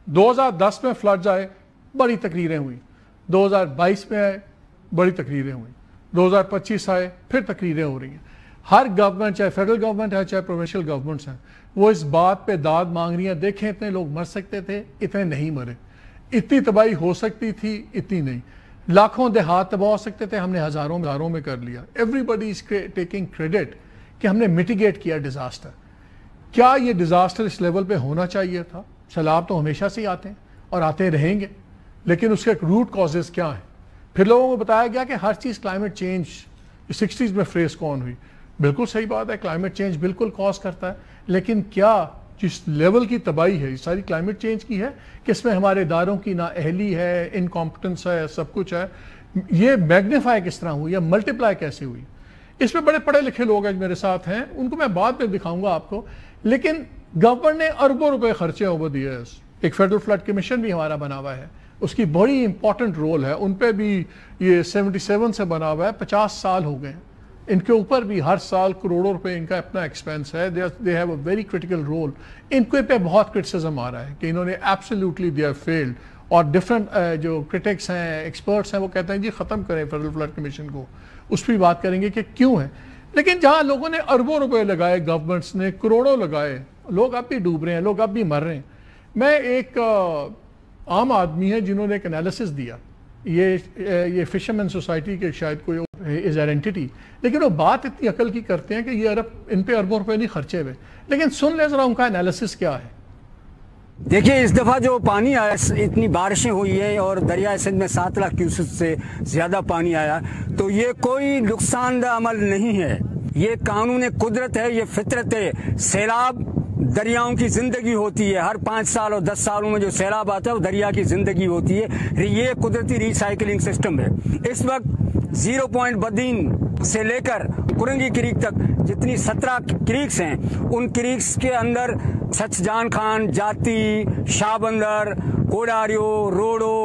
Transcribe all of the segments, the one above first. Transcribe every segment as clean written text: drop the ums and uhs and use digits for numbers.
2010 में फ्लड्स आए, बड़ी तकरीरें हुई, 2022 में आए, बड़ी तकरीरें हुई, 2025 आए, फिर तकरीरें हो रही हैं। हर गवर्नमेंट, चाहे फेडरल गवर्नमेंट है चाहे प्रोविंशियल गवर्नमेंट्स हैं, वो इस बात पे दाद मांग रही हैं, देखें इतने लोग मर सकते थे, इतने नहीं मरे, इतनी तबाही हो सकती थी, इतनी नहीं, लाखों देहात तबाह हो सकते थे, हमने हजारों में कर लिया। एवरीबडी इज टेकिंग क्रेडिट कि हमने मिटिगेट किया डिजास्टर। क्या ये डिजास्टर इस लेवल पे होना चाहिए था? सैलाब तो हमेशा से ही आते हैं और आते रहेंगे, लेकिन उसके रूट कॉजेज क्या हैं? फिर लोगों को बताया गया कि हर चीज़ क्लाइमेट चेंज, 60s में फ्रेज कौन हुई, बिल्कुल सही बात है, क्लाइमेट चेंज बिल्कुल कॉज करता है, लेकिन क्या जिस लेवल की तबाही है सारी क्लाइमेट चेंज की है कि इसमें हमारे इदारों की ना अहली है, इनकॉम्पिटेंस है, सब कुछ है, ये मैग्नीफाई किस तरह हुई या मल्टीप्लाई कैसे हुई? इसमें बड़े पढ़े लिखे लोग आज मेरे साथ हैं, उनको मैं बाद में दिखाऊंगा आपको, लेकिन गवर्नमेंट ने अरबों रुपए खर्चे ओवर द ईयर्स। एक फेडरल फ्लड कमीशन भी हमारा बना हुआ है, उसकी बड़ी इंपॉर्टेंट रोल है, उन पे भी ये 77 से बना हुआ है, 50 साल हो गए, इनके ऊपर भी हर साल करोड़ों रुपए इनका अपना एक्सपेंस है, they have a very critical role. इनके पे बहुत क्रिटिसिज्म आ रहा है कि इन्होंने एब्सोल्युटली दे हैव फेल्ड, और डिफरेंट जो क्रिटिक्स हैं, एक्सपर्ट्स हैं, वो कहते हैं जी ख़त्म करें फेडरल फ्लड कमीशन को, उस पर बात करेंगे कि क्यों है। लेकिन जहाँ लोगों ने अरबों रुपए लगाए, गवर्नमेंट्स ने करोड़ों लगाए, लोग अब भी डूब रहे हैं, लोग अब भी मर रहे हैं। मैं एक आम आदमी है जिन्होंने एक एनालिसिस दिया, ये फिशरमैन सोसाइटी के शायद कोई इज आइडेंटिटी, लेकिन वो बात इतनी अकल की करते हैं कि ये इन पे अरबों रुपए नहीं खर्चे हुए। लेकिन सुन ले जरा उनका एनालिसिस क्या है। देखिए, इस दफ़ा जो पानी आया, इतनी बारिशें हुई है और दरिया सिंध में 7 लाख क्यूसेक से ज़्यादा पानी आया, तो ये कोई नुकसानदा अमल नहीं है, ये कानून कुदरत है, ये फितरत है। सैलाब दरियाओं की ज़िंदगी होती है, हर 5 साल और 10 सालों में जो सैलाब आता है वो दरिया की ज़िंदगी होती है, ये कुदरती रिसाइकलिंग सिस्टम है। इस वक्त 0 पॉइंट बदीन से लेकर कुरंगी क्रीक तक जितनी 17 क्रीक्स हैं, उन क्रीक्स के अंदर सचजान खान, जाती, शाहबंदर, कोडारियो, रोडो,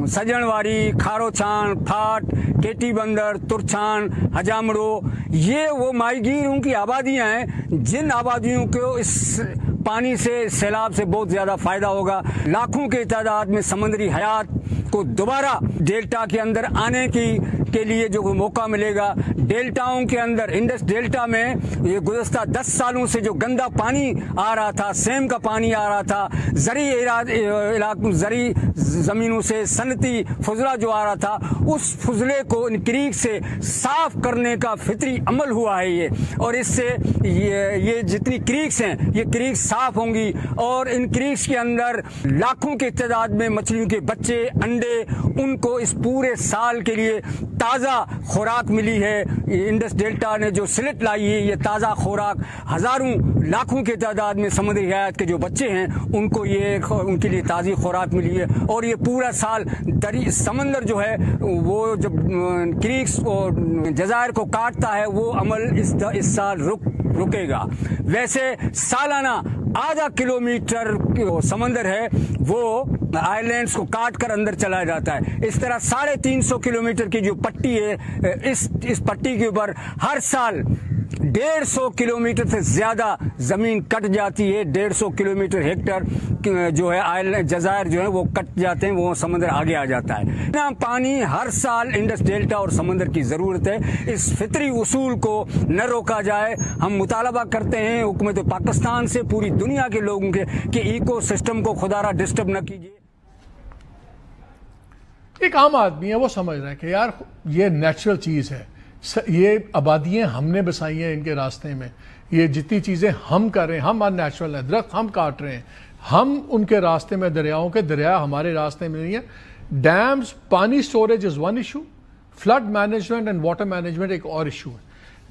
सजनवारी, खारोछान, फाट, केटी बंदर, तुरछान, हजामड़ो, ये वो माहीगीरों की आबादियां हैं जिन आबादियों को इस पानी से, सैलाब से बहुत ज़्यादा फ़ायदा होगा। लाखों की तादाद में समुद्री हयात को दोबारा डेल्टा के अंदर आने के लिए जो मौका मिलेगा। डेल्टाओं के अंदर, इंडस डेल्टा में ये गुज़श्ता 10 सालों से जो गंदा पानी आ रहा था, सेम का पानी आ रहा था, ज़री ज़मीनों से सनती फुजला जो आ रहा था, उस फुजले को इन क्रीक से साफ करने का फितरी अमल हुआ है ये, और इससे ये जितनी क्रीक्स हैं ये क्रीक्स साफ होंगी, और इन क्रीक्स के अंदर लाखों की तादाद में मछलियों के बच्चे, अंडे, उनको इस पूरे साल के लिए ताज़ा खुराक मिली है। इंडस डेल्टा ने जो स्लिट लाई है, ये ताज़ा खुराक हज़ारों लाखों की तादाद में समुद्री हयात के जो बच्चे हैं उनको ये उनके लिए ताज़ी खुराक मिली है। और ये पूरा साल समंदर जो है वो जब क्रीक्स और जज़ायर को काटता है, वो अमल इस साल रुकेगा। वैसे सालाना आधा किलोमीटर समंदर है वो आइलैंड्स को काट कर अंदर चला जाता है। इस तरह 350 किलोमीटर की जो पट्टी है, इस पट्टी के ऊपर हर साल 150 किलोमीटर से ज्यादा जमीन कट जाती है। 150 किलोमीटर हेक्टर जो है आइलैंड, जज़ायर जो है वो कट जाते हैं, वो समंदर आगे आ जाता है। ना पानी हर साल इंडस डेल्टा और समंदर की जरूरत है। इस फितरी उसूल को न रोका जाए। हम मुतालबा करते हैं हुकूमत पाकिस्तान से, पूरी दुनिया के लोगों के कि इको सिस्टम को खुदारा डिस्टर्ब न कीजिए। एक आम आदमी है, वो समझ रहा है कि यार ये नेचुरल चीज़ है, ये आबादियाँ हमने बसाई हैं इनके रास्ते में, ये जितनी चीज़ें हम कर रहे हैं, हम अननेचुरल हैं, दरख्त हम काट रहे हैं, हम उनके रास्ते में, दरियाओं के दरिया हमारे रास्ते में नहीं है। डैम्स, पानी storage is one issue, flood management and water management एक और इशू है।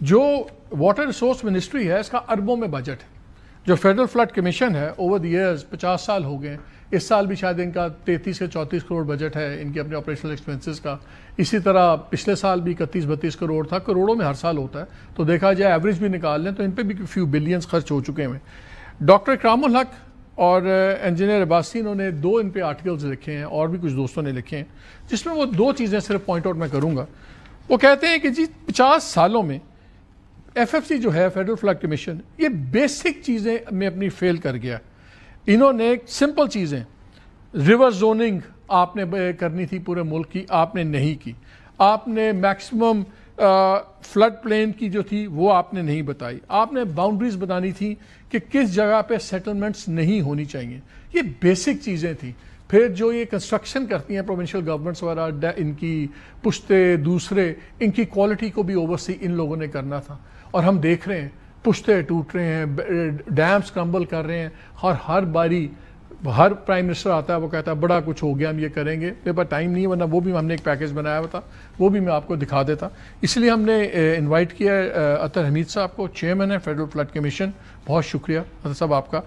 जो वाटर रिसोर्स मिनिस्ट्री है, इसका अरबों में बजट है। जो फेडरल फ्लड कमीशन है, ओवर द ईयर्स 50 साल हो गए, इस साल भी शायद इनका 33 से 34 करोड़ बजट है इनके अपने ऑपरेशनल एक्सपेंसेस का। इसी तरह पिछले साल भी 31-32 करोड़ था, करोड़ों में हर साल होता है, तो देखा जाए एवरेज भी निकाल लें तो इन पे भी फ्यू बिलियंस खर्च हो चुके हैं। डॉक्टर इकरामुल हक और इंजीनियर अब्बासी, इन्होंने 2 इन पे आर्टिकल्स लिखे हैं, और भी कुछ दोस्तों ने लिखे हैं, जिसमें वो 2 चीज़ें सिर्फ पॉइंट आउट मैं करूँगा। वो कहते हैं कि जी 50 सालों में FFC जो है, फेडरल फ्लड कमीशन, ये बेसिक चीज़ें में अपनी फेल कर गया। इन्होंने सिंपल चीज़ें, ریور زوننگ آپ نے کرنی تھی پورے ملک کی، آپ نے نہیں کی. آپ نے میکسیمم فلڈ پلین کی جو تھی وہ آپ نے نہیں بتائی. آپ نے باؤنڈریز بتانی تھی کہ کس جگہ پہ سیٹلمنٹس نہیں ہونی چاہیے. یہ بیسک چیزیں تھیں. پھر جو یہ کنسٹرکشن کرتی ہیں پروونشل گورنمنٹس وغیرہ، ان کی پشتے دوسرے، ان کی کوالٹی کو بھی اوورسی ان لوگوں نے کرنا تھا. اور ہم دیکھ رہے ہیں پشتے ٹوٹ رہے ہیں، ڈیمز کرمبل کر رہے ہیں، اور ہر باری ہر پرائم منسٹر آتا ہے وہ کہتا ہے بڑا کچھ ہو گیا، ہم یہ کریں گے. میرے پاس ٹائم نہیں ہے، ورنہ وہ بھی ہم نے ایک پیکیج بنایا ہوا تھا، وہ بھی میں آپ کو دکھا دیتا. اس لیے ہم نے انوائٹ کیا ہے اطہر حمید صاحب کو، چیئرمین ہے فیڈرل فلڈ کمیشن. بہت شکریہ اطہر صاحب آپ کا.